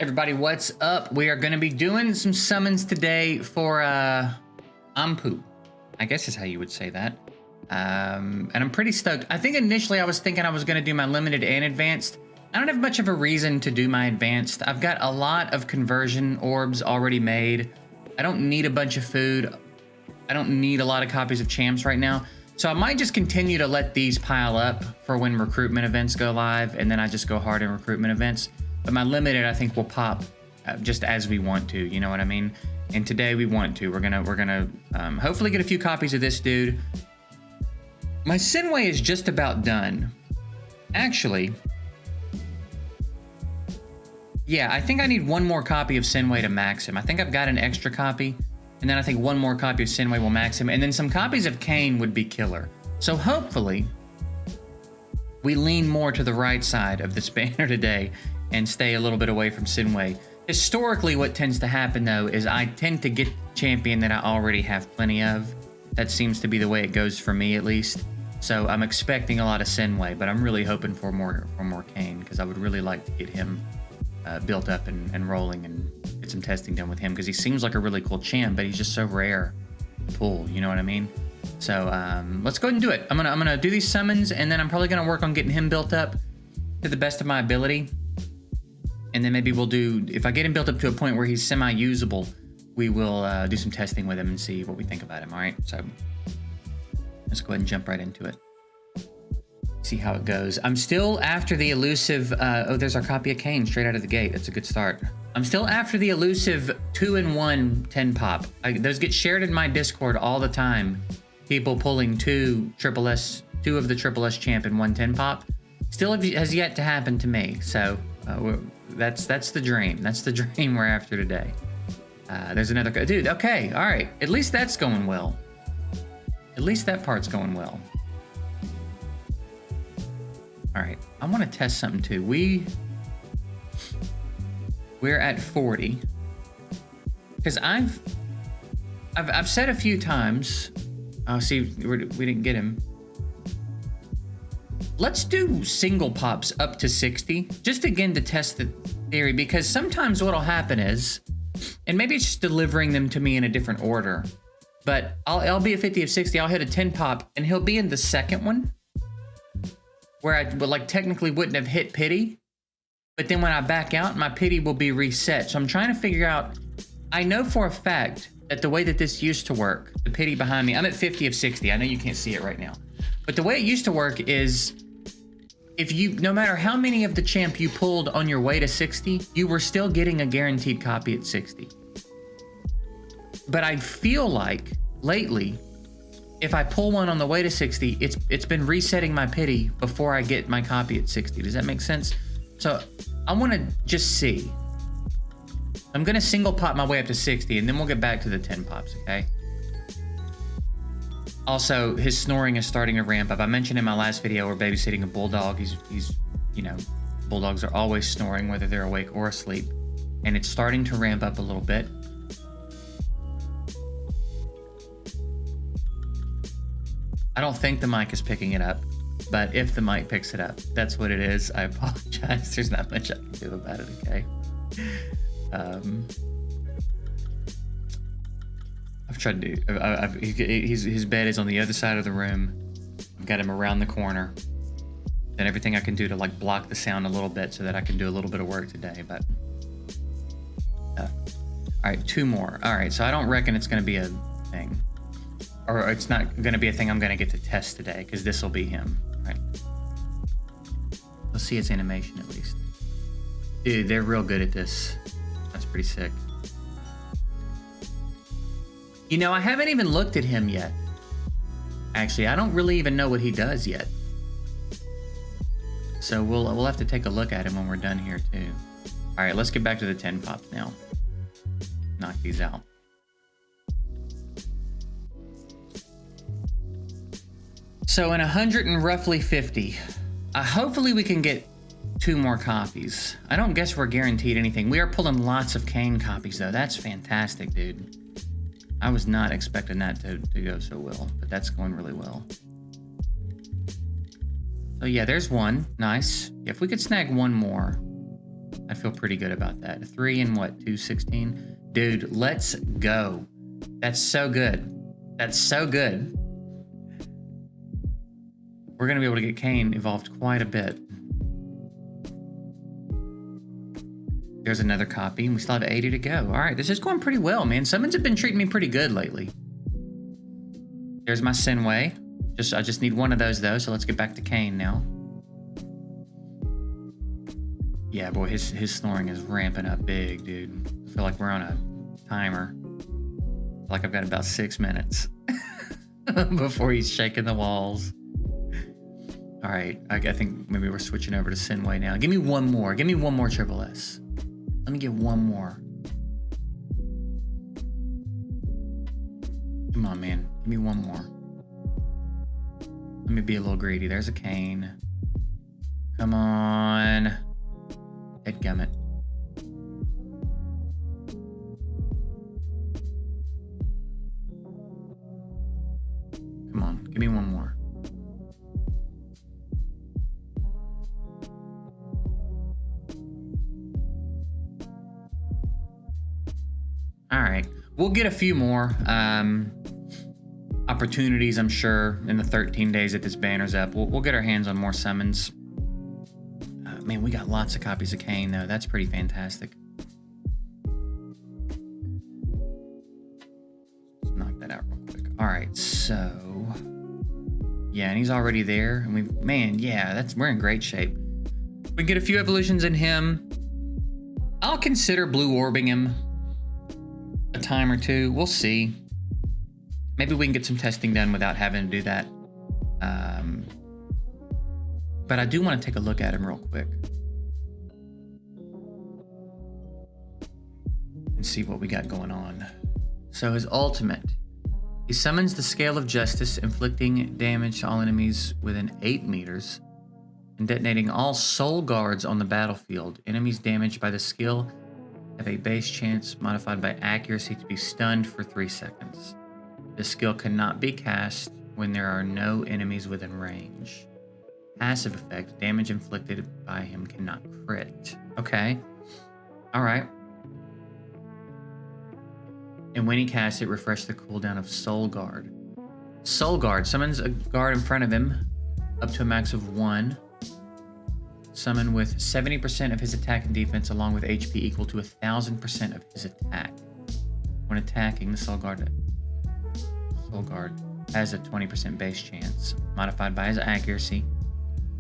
Everybody, what's up? We are going to be doing some summons today for Anpu. I guess is how you would say that. And I'm pretty stoked. I think initially I was thinking I was going to do my limited and advanced. I don't have much of a reason to do my advanced. I've got a lot of conversion orbs already made. I don't need a bunch of food. I don't need a lot of copies of champs right now. So I might just continue to let these pile up for when recruitment events go live, and then I just go hard in recruitment events. But my limited, I think, will pop just as we want to. You know what I mean? And today we want to. We're gonna hopefully get a few copies of this dude. My Sinway is just about done. Actually, yeah, I think I need one more copy of Sinway to max him. I think I've got an extra copy, and then I think one more copy of Sinway will max him, and then some copies of Kane would be killer. So hopefully, we lean more to the right side of this banner today and stay a little bit away from Sinway. Historically, what tends to happen, though, is I tend to get champion that I already have plenty of. That seems to be the way it goes for me, at least. So I'm expecting a lot of Sinway, but I'm really hoping for more Kane, because I would really like to get him built up and rolling and get some testing done with him, because he seems like a really cool champ, but he's just so rare to pull, you know what I mean? So let's go ahead and do it. I'm gonna do these summons, and then I'm probably gonna work on getting him built up to the best of my ability. And then maybe we'll do, if I get him built up to a point where he's semi-usable, we will do some testing with him and see what we think about him, all right? So let's go ahead and jump right into it. See how it goes. I'm still after the elusive, oh, there's our copy of Kane straight out of the gate. That's a good start. I'm still after the elusive 2-in-1 10 pop. Those get shared in my Discord all the time. People pulling two of the Triple S champ in 1 10 pop. Still has yet to happen to me. So that's the dream. That's the dream we're after today. There's another dude. Okay, all right. At least that's going well. At least that part's going well. All right, I want to test something too. We're at 40 because I've said a few times. Oh, see, we didn't get him. Let's do single pops up to 60, just again to test the theory, because sometimes what'll happen is, and maybe it's just delivering them to me in a different order, but I'll be a 50 of 60, I'll hit a 10 pop, and he'll be in the second one, where I would like technically wouldn't have hit pity, but then when I back out, my pity will be reset. So I'm trying to figure out, I know for a fact that the way that this used to work, the pity behind me, I'm at 50 of 60. I know you can't see it right now, but the way it used to work is if you, no matter how many of the champ you pulled on your way to 60, you were still getting a guaranteed copy at 60. But I feel like lately, if I pull one on the way to 60, it's been resetting my pity before I get my copy at 60. Does that make sense? So I want to just see. I'm going to single pop my way up to 60, and then we'll get back to the 10 pops, okay? Also, his snoring is starting to ramp up. I mentioned in my last video we're babysitting a bulldog. He's you know, bulldogs are always snoring, whether they're awake or asleep. And it's starting to ramp up a little bit. I don't think the mic is picking it up, but if the mic picks it up, that's what it is. I apologize. There's not much I can do about it, okay? I've tried to do, his bed is on the other side of the room. I've got him around the corner. And everything I can do to like block the sound a little bit so that I can do a little bit of work today, but. All right, 2 more. All right, so I don't reckon it's gonna be a thing. Or it's not going to be a thing I'm going to get to test today, because this will be him, right? Let's see its animation at least. Dude, they're real good at this. That's pretty sick. You know, I haven't even looked at him yet. Actually, I don't really even know what he does yet. So we'll have to take a look at him when we're done here too. All right, let's get back to the 10 pops now. Knock these out. So in 100 and roughly 50, hopefully we can get 2 more copies. I don't guess we're guaranteed anything. We are pulling lots of Kane copies though. That's fantastic, dude. I was not expecting that to go so well, but that's going really well. So yeah, there's one. Nice. If we could snag one more, I feel pretty good about that. 3 and what? 216? Dude, let's go. That's so good. That's so good. We're going to be able to get Kane evolved quite a bit. There's another copy, and we still have 80 to go. All right, this is going pretty well, man. Summons have been treating me pretty good lately. There's my Sinway. I just need one of those, though, so let's get back to Kane now. Yeah, boy, his snoring is ramping up big, dude. I feel like we're on a timer. Like I've got about 6 minutes before he's shaking the walls. All right, I think maybe we're switching over to Sinway now. Give me one more. Give me one more Triple S. Let me get one more. Come on, man. Give me one more. Let me be a little greedy. There's a Kane. Come on. Headgummit. Come on, give me one more. All right, we'll get a few more opportunities, I'm sure, in the 13 days that this banner's up. We'll get our hands on more summons. Man, we got lots of copies of Kane, though. That's pretty fantastic. Let's knock that out real quick. All right, so... yeah, and he's already there. And man, yeah, we're in great shape. We can get a few evolutions in him. I'll consider blue orbing him a time or two. We'll see. Maybe we can get some testing done without having to do that. But I do want to take a look at him real quick and see what we got going on. So his ultimate, he summons the Scale of Justice, inflicting damage to all enemies within 8 meters and detonating all soul guards on the battlefield. Enemies damaged by the skill have a base chance modified by accuracy to be stunned for 3 seconds. The skill cannot be cast when there are no enemies within range. Passive effect, damage inflicted by him cannot crit. Okay. Alright. And when he casts it, refresh the cooldown of Soul Guard. Soul Guard summons a guard in front of him up to a max of 1. Summon with 70% of his attack and defense along with HP equal to 1000% of his attack. When attacking, the Soul Guard has a 20% base chance, modified by his accuracy.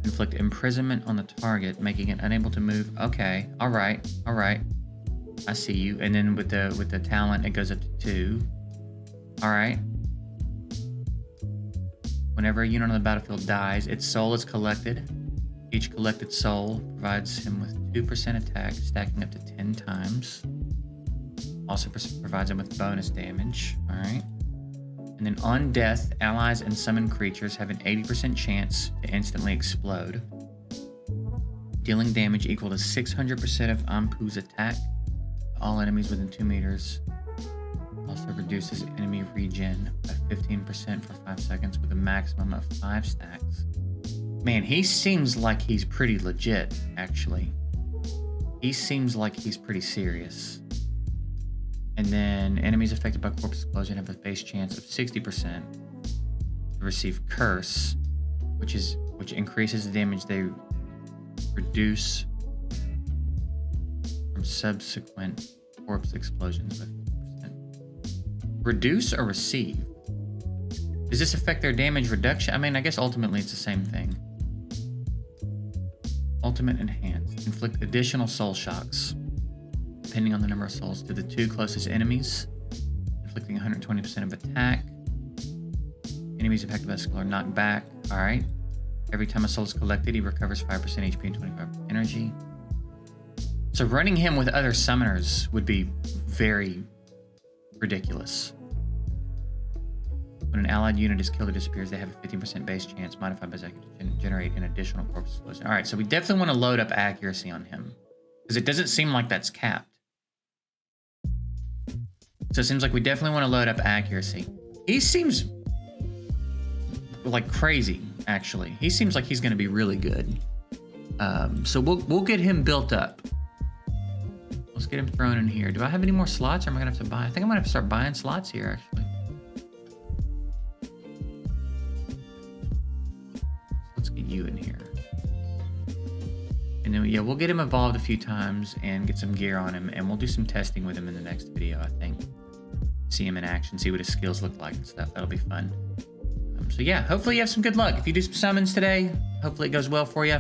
Inflict imprisonment on the target, making it unable to move. Okay, all right. I see you. And then with the talent, it goes up to 2. All right. Whenever a unit on the battlefield dies, its soul is collected. Each collected soul provides him with 2% attack, stacking up to 10 times. Also provides him with bonus damage. All right. And then on death, allies and summoned creatures have an 80% chance to instantly explode, dealing damage equal to 600% of Anpu's attack to all enemies within 2 meters. Also reduces enemy regen by 15% for 5 seconds with a maximum of 5 stacks. Man, he seems like he's pretty legit, actually. He seems like he's pretty serious. And then enemies affected by corpse explosion have a base chance of 60% to receive curse, which increases the damage they reduce from subsequent corpse explosions by 50%. Reduce or receive? Does this affect their damage reduction? I mean, I guess ultimately it's the same thing. Ultimate enhanced. Inflict additional soul shocks, depending on the number of souls, to the 2 closest enemies, inflicting 120% of attack. Enemies affected by the skill are knocked back. All right. Every time a soul is collected, he recovers 5% HP and 25 energy. So running him with other summoners would be very ridiculous. When an allied unit is killed or disappears, they have a 15% base chance, modified by Zek, to generate an additional corpse explosion. All right, so we definitely want to load up accuracy on him, because it doesn't seem like that's capped. So it seems like we definitely want to load up accuracy. He seems like crazy, actually. He seems like he's going to be really good. So we'll get him built up. let's get him thrown in here. Do I have any more slots, or am I gonna have to buy? I think I'm gonna have to start buying slots here, actually. Let's get you in here. And then, yeah, we'll get him evolved a few times and get some gear on him, and we'll do some testing with him in the next video, I think. See him in action, see what his skills look like and stuff. That'll be fun. So yeah, hopefully you have some good luck. If you do some summons today, hopefully it goes well for you.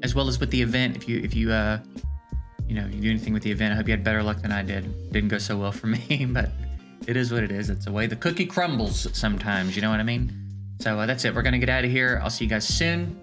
As well as with the event, if you do anything with the event, I hope you had better luck than I did. Didn't go so well for me, but it is what it is. It's the way the cookie crumbles sometimes, you know what I mean? So that's it. We're gonna get out of here. I'll see you guys soon.